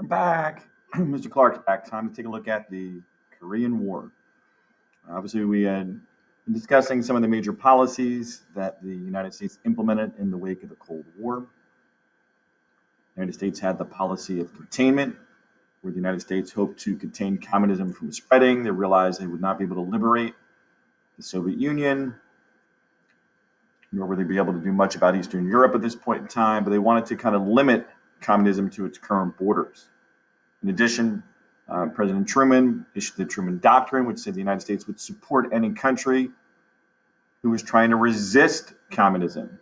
back. Mr. Clarke's back. Time to take a look at the Korean War. Obviously, we had been discussing some of the major policies that the United States implemented in the wake of the Cold War. The United States had the policy of containment, where the United States hoped to contain communism from spreading. They realized they would not be able to liberate the Soviet Union, nor would they be able to do much about Eastern Europe at this point in time, but they wanted to kind of limit communism to its current borders. In addition, President Truman issued the Truman Doctrine, which said the United States would support any country who was trying to resist communism.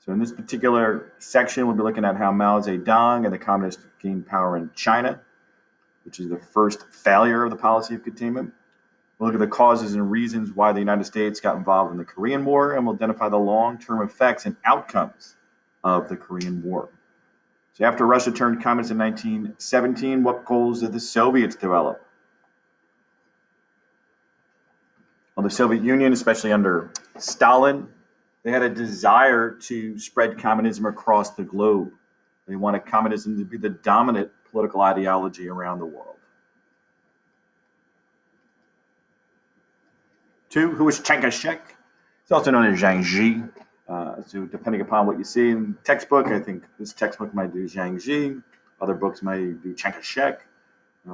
So in this particular section, we'll be looking at how Mao Zedong and the communists gained power in China, which is the first failure of the policy of containment. We'll look at the causes and reasons why the United States got involved in the Korean War, and we'll identify the long-term effects and outcomes of the Korean War. So after Russia turned communist in 1917, what goals did the Soviets develop? Well, the Soviet Union, especially under Stalin, they had a desire to spread communism across the globe. They wanted communism to be the dominant political ideology around the world. 2, who was Chiang Kai-shek? He's also known as Jiang Xi. So depending upon what you see in the textbook, I think this textbook might do Jiang Xi. Other books might do Chiang Kai-shek.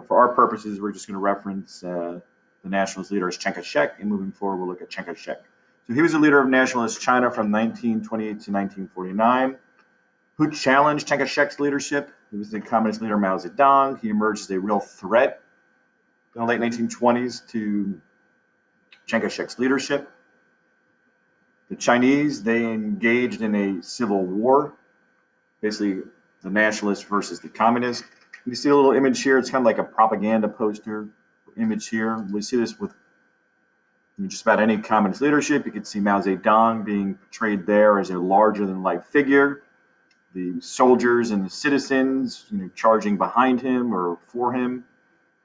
For our purposes, we're just going to reference the nationalist leader as Chiang Kai-shek, and moving forward, we'll look at Chiang Kai-shek. So he was the leader of nationalist China from 1928 to 1949. Who challenged Chiang Kai-shek's leadership? He was the communist leader Mao Zedong. He emerged as a real threat in the late 1920s to Chiang Kai-shek's leadership. The Chinese, they engaged in a civil war, basically the nationalists versus the communists. You see a little image here. It's kind of like a propaganda poster image here. We see this with just about any communist leadership. You can see Mao Zedong being portrayed there as a larger-than-life figure. The soldiers and the citizens, charging behind him or for him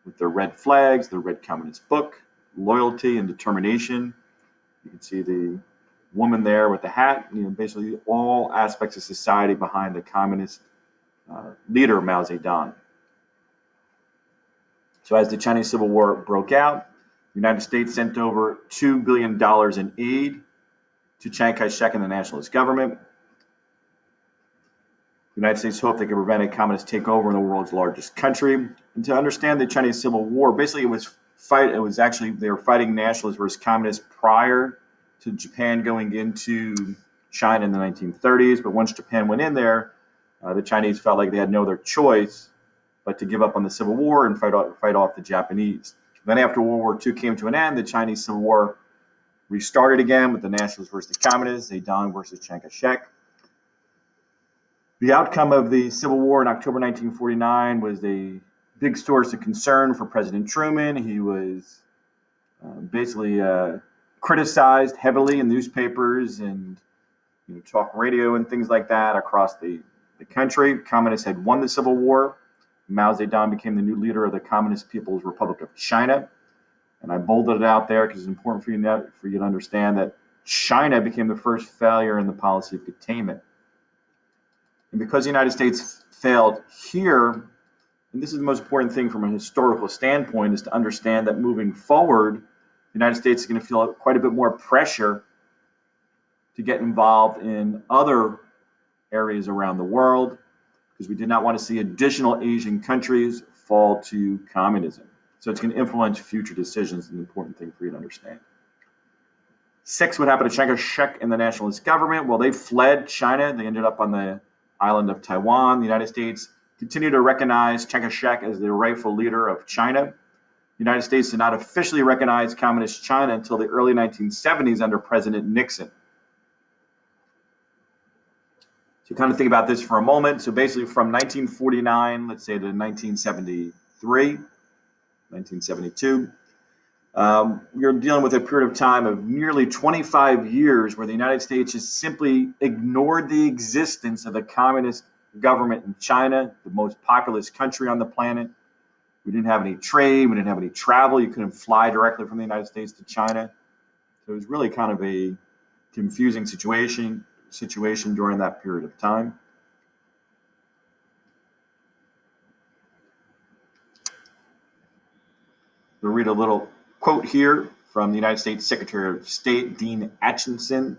with their red flags, the red communist book, loyalty and determination. You can see the woman there with the hat, basically all aspects of society behind the communist leader, Mao Zedong. So as the Chinese Civil War broke out, the United States sent over $2 billion in aid to Chiang Kai-shek and the nationalist government. The United States hoped they could prevent a communist takeover in the world's largest country. And to understand the Chinese Civil War, basically they were fighting nationalists versus communists prior to Japan going into China in the 1930s. But once Japan went in there, the Chinese felt like they had no other choice but to give up on the Civil War and fight off the Japanese. Then after World War II came to an end, the Chinese Civil War restarted again with the nationalists versus the communists, Zedong versus Chiang Kai-shek. The outcome of the Civil War in October 1949 was a big source of concern for President Truman. He was basically criticized heavily in newspapers and talk radio and things like that across the country. Communists had won the Civil War. Mao Zedong became the new leader of the Communist People's Republic of China. And I bolded it out there because it's important for you to understand that China became the first failure in the policy of containment. And because the United States failed here, and this is the most important thing from a historical standpoint, is to understand that moving forward, the United States is going to feel quite a bit more pressure to get involved in other areas around the world, because we did not want to see additional Asian countries fall to communism. So it's going to influence future decisions, an important thing for you to understand. 6, what happened to Chiang Kai-shek and the nationalist government? Well, they fled China. They ended up on the island of Taiwan. The United States continued to recognize Chiang Kai-shek as the rightful leader of China. The United States did not officially recognize communist China until the early 1970s under President Nixon. So kind of think about this for a moment. So basically from 1949, let's say to 1973, 1972, we're dealing with a period of time of nearly 25 years where the United States has simply ignored the existence of the communist government in China, the most populous country on the planet. We didn't have any trade. We didn't have any travel. You couldn't fly directly from the United States to China. So it was really kind of a confusing situation during that period of time. We'll read a little quote here from the United States Secretary of State, Dean Acheson.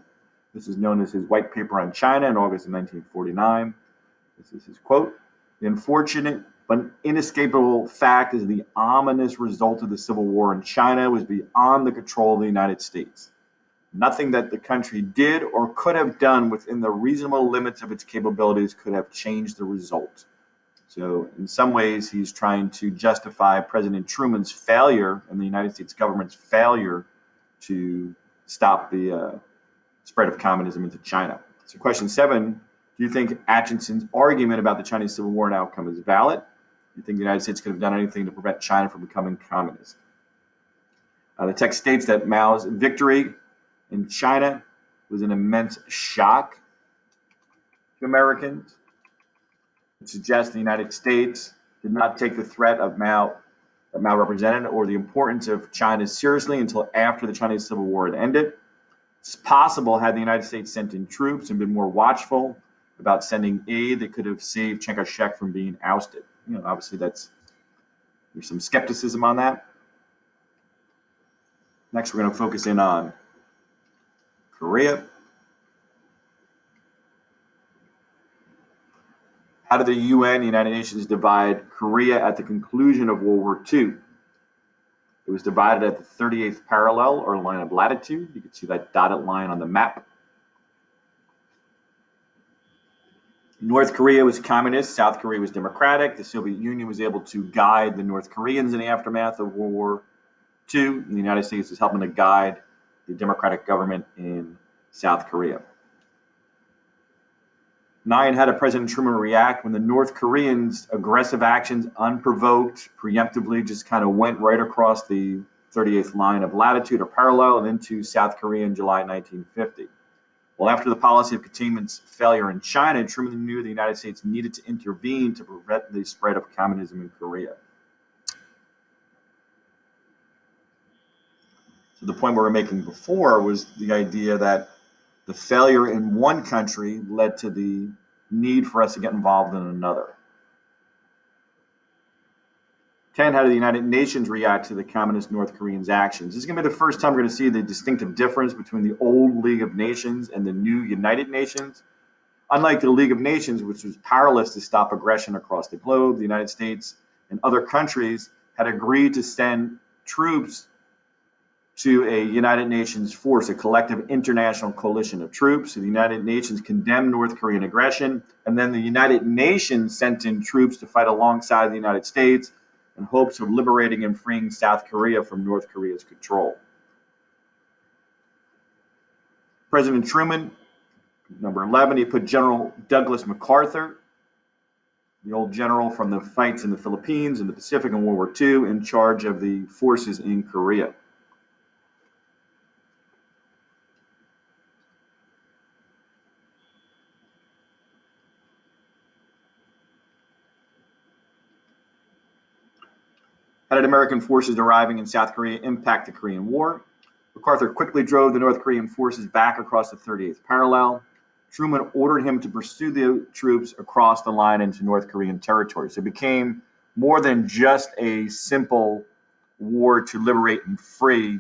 This is known as his White Paper on China in August of 1949. This is his quote. The unfortunate but inescapable fact is the ominous result of the Civil War in China was beyond the control of the United States. Nothing that the country did or could have done within the reasonable limits of its capabilities could have changed the result. So in some ways, he's trying to justify President Truman's failure and the United States government's failure to stop the spread of communism into China. So question 7, do you think Acheson's argument about the Chinese Civil War and outcome is valid? Do you think the United States could have done anything to prevent China from becoming communist? The text states that Mao's victory in China was an immense shock to Americans. It suggests the United States did not take the threat of Mao that Mao represented or the importance of China seriously until after the Chinese Civil War had ended. It's possible had the United States sent in troops and been more watchful about sending aid that could have saved Chiang Kai-shek from being ousted. Obviously there's some skepticism on that. Next, we're going to focus in on Korea. How did the UN, the United Nations, divide Korea at the conclusion of World War II? It was divided at the 38th parallel, or line of latitude. You can see that dotted line on the map. North Korea was communist, South Korea was democratic. The Soviet Union was able to guide the North Koreans in the aftermath of World War II, and the United States was helping to guide the democratic government in South Korea. 9, how did President Truman react when the North Koreans' aggressive actions, unprovoked, preemptively, just kind of went right across the 38th line of latitude or parallel and into South Korea in July 1950? Well, after the policy of containment's failure in China, Truman knew the United States needed to intervene to prevent the spread of communism in Korea. So the point we were making before was the idea that the failure in one country led to the need for us to get involved in another. 10, how did the United Nations react to the communist North Koreans' actions? This is going to be the first time we're going to see the distinctive difference between the old League of Nations and the new United Nations. Unlike the League of Nations, which was powerless to stop aggression across the globe, the United States and other countries had agreed to send troops to a United Nations force, a collective international coalition of troops. So the United Nations condemned North Korean aggression, and then the United Nations sent in troops to fight alongside the United States in hopes of liberating and freeing South Korea from North Korea's control. President Truman, number 11, he put General Douglas MacArthur, the old general from the fights in the Philippines and the Pacific in World War II, in charge of the forces in Korea. How did American forces arriving in South Korea impact the Korean War? MacArthur quickly drove the North Korean forces back across the 38th parallel. Truman ordered him to pursue the troops across the line into North Korean territory. So it became more than just a simple war to liberate and free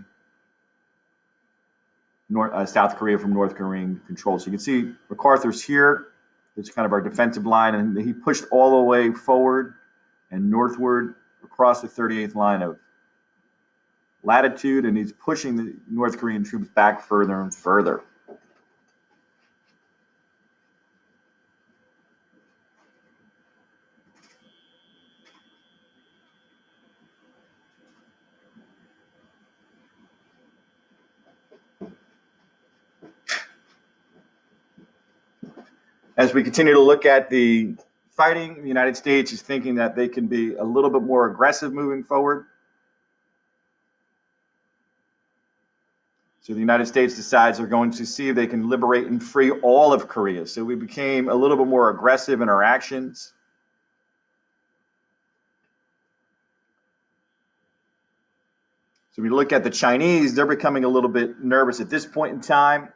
South Korea from North Korean control. So you can see MacArthur's here. It's kind of our defensive line, and he pushed all the way forward and northward across the 38th line of latitude, and he's pushing the North Korean troops back further and further. As we continue to look at the fighting, the United States is thinking that they can be a little bit more aggressive moving forward. So the United States decides they're going to see if they can liberate and free all of Korea. So we became a little bit more aggressive in our actions. So we look at the Chinese, they're becoming a little bit nervous at this point in time.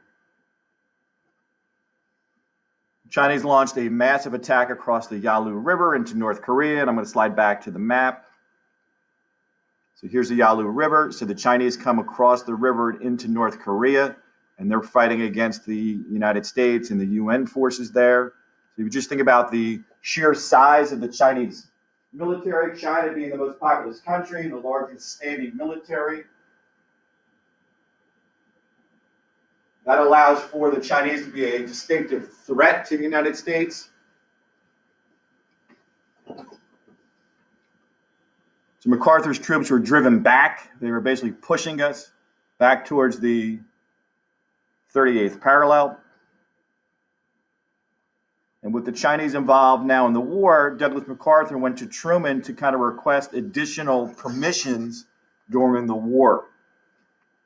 Chinese launched a massive attack across the Yalu River into North Korea, and I'm going to slide back to the map. So here's the Yalu River. So the Chinese come across the river into North Korea, and they're fighting against the United States and the UN forces there. So you just think about the sheer size of the Chinese military, China being the most populous country, the largest standing military. That allows for the Chinese to be a distinctive threat to the United States. So MacArthur's troops were driven back. They were basically pushing us back towards the 38th parallel. And with the Chinese involved now in the war, Douglas MacArthur went to Truman to kind of request additional permissions during the war.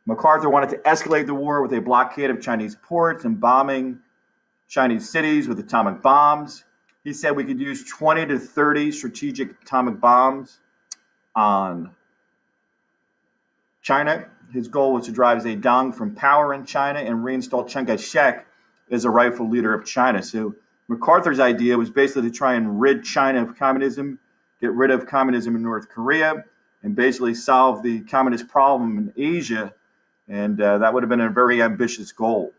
MacArthur wanted to escalate the war with a blockade of Chinese ports and bombing Chinese cities with atomic bombs. He said we could use 20 to 30 strategic atomic bombs on China. His goal was to drive Zedong from power in China and reinstall Chiang Kai-shek as a rightful leader of China. So MacArthur's idea was basically to try and rid China of communism, get rid of communism in North Korea, and basically solve the communist problem in Asia. And that would have been a very ambitious goal.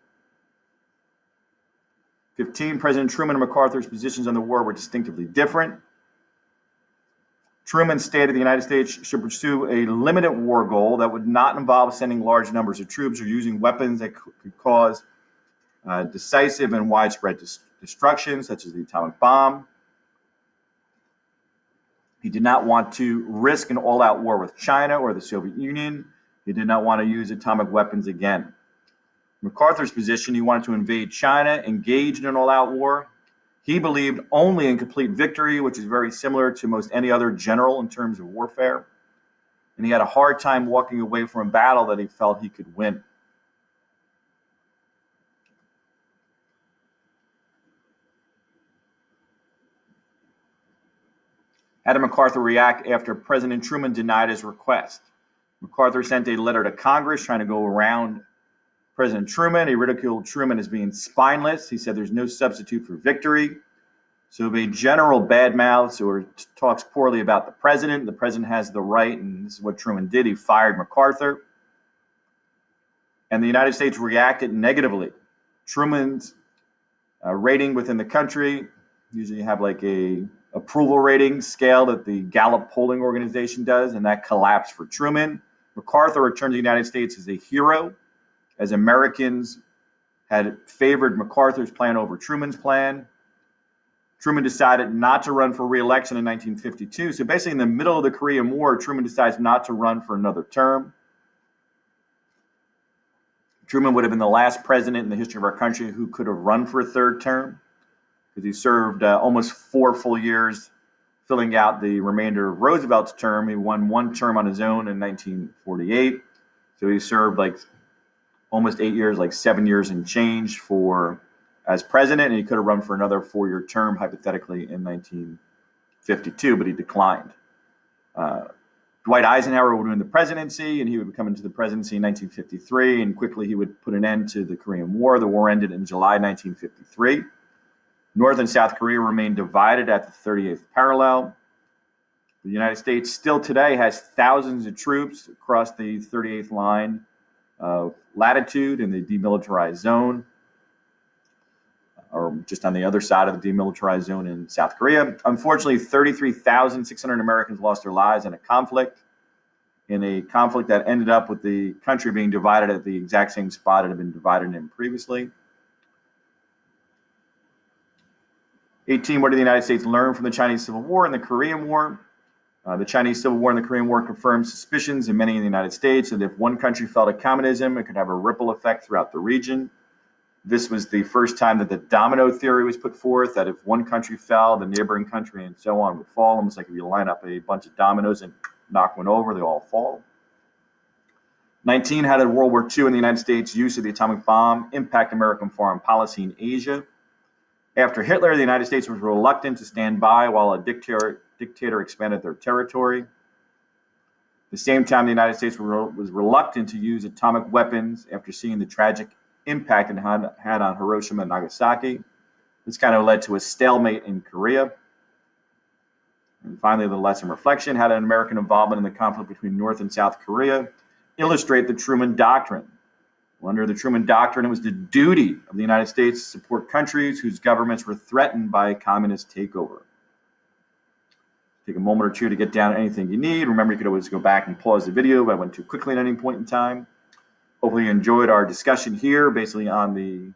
15, President Truman and MacArthur's positions on the war were distinctively different. Truman stated the United States should pursue a limited war goal that would not involve sending large numbers of troops or using weapons that could cause decisive and widespread destruction, such as the atomic bomb. He did not want to risk an all-out war with China or the Soviet Union. He did not want to use atomic weapons again. MacArthur's position, he wanted to invade China, engage in an all-out war. He believed only in complete victory, which is very similar to most any other general in terms of warfare. And he had a hard time walking away from a battle that he felt he could win. How did MacArthur react after President Truman denied his request? MacArthur sent a letter to Congress trying to go around President Truman. He ridiculed Truman as being spineless. He said there's no substitute for victory. So if a general badmouths or talks poorly about the president has the right, and this is what Truman did. He fired MacArthur. And the United States reacted negatively. Truman's rating within the country, usually have like a approval rating scale that the Gallup polling organization does, and that collapsed for Truman. MacArthur returned to the United States as a hero, as Americans had favored MacArthur's plan over Truman's plan. Truman decided not to run for re-election in 1952. So basically in the middle of the Korean War, Truman decides not to run for another term. Truman would have been the last president in the history of our country who could have run for a third term, because he served almost 4 full years filling out the remainder of Roosevelt's term. He won 1 term on his own in 1948. So he served like almost 8 years, like 7 years and change as president, and he could have run for another 4-year term, hypothetically, in 1952, but he declined. Dwight Eisenhower would win the presidency, and he would come into the presidency in 1953, and quickly he would put an end to the Korean War. The war ended in July 1953. North and South Korea remained divided at the 38th parallel. The United States still today has thousands of troops across the 38th line of latitude in the demilitarized zone, or just on the other side of the demilitarized zone in South Korea. Unfortunately, 33,600 Americans lost their lives in a conflict that ended up with the country being divided at the exact same spot it had been divided in previously. 18, what did the United States learn from the Chinese Civil War and the Korean War? The Chinese Civil War and the Korean War confirmed suspicions in many in the United States that if one country fell to communism, it could have a ripple effect throughout the region. This was the first time that the domino theory was put forth, that if one country fell, the neighboring country and so on would fall. Almost like if you line up a bunch of dominoes and knock one over, they all fall. 19, how did World War II and the United States' use of the atomic bomb impact American foreign policy in Asia? After Hitler, the United States was reluctant to stand by while a dictator expanded their territory. At the same time, the United States was reluctant to use atomic weapons after seeing the tragic impact it had on Hiroshima and Nagasaki. This kind of led to a stalemate in Korea. And finally, the lesson reflection: how did American involvement in the conflict between North and South Korea illustrate the Truman Doctrine? Well, under the Truman Doctrine, it was the duty of the United States to support countries whose governments were threatened by a communist takeover. Take a moment or two to get down anything you need. Remember, you could always go back and pause the video if I went too quickly at any point in time. Hopefully you enjoyed our discussion here, basically on the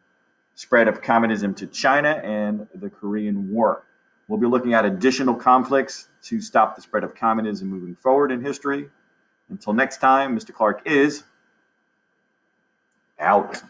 spread of communism to China and the Korean War. We'll be looking at additional conflicts to stop the spread of communism moving forward in history. Until next time, Mr. Clarke is out.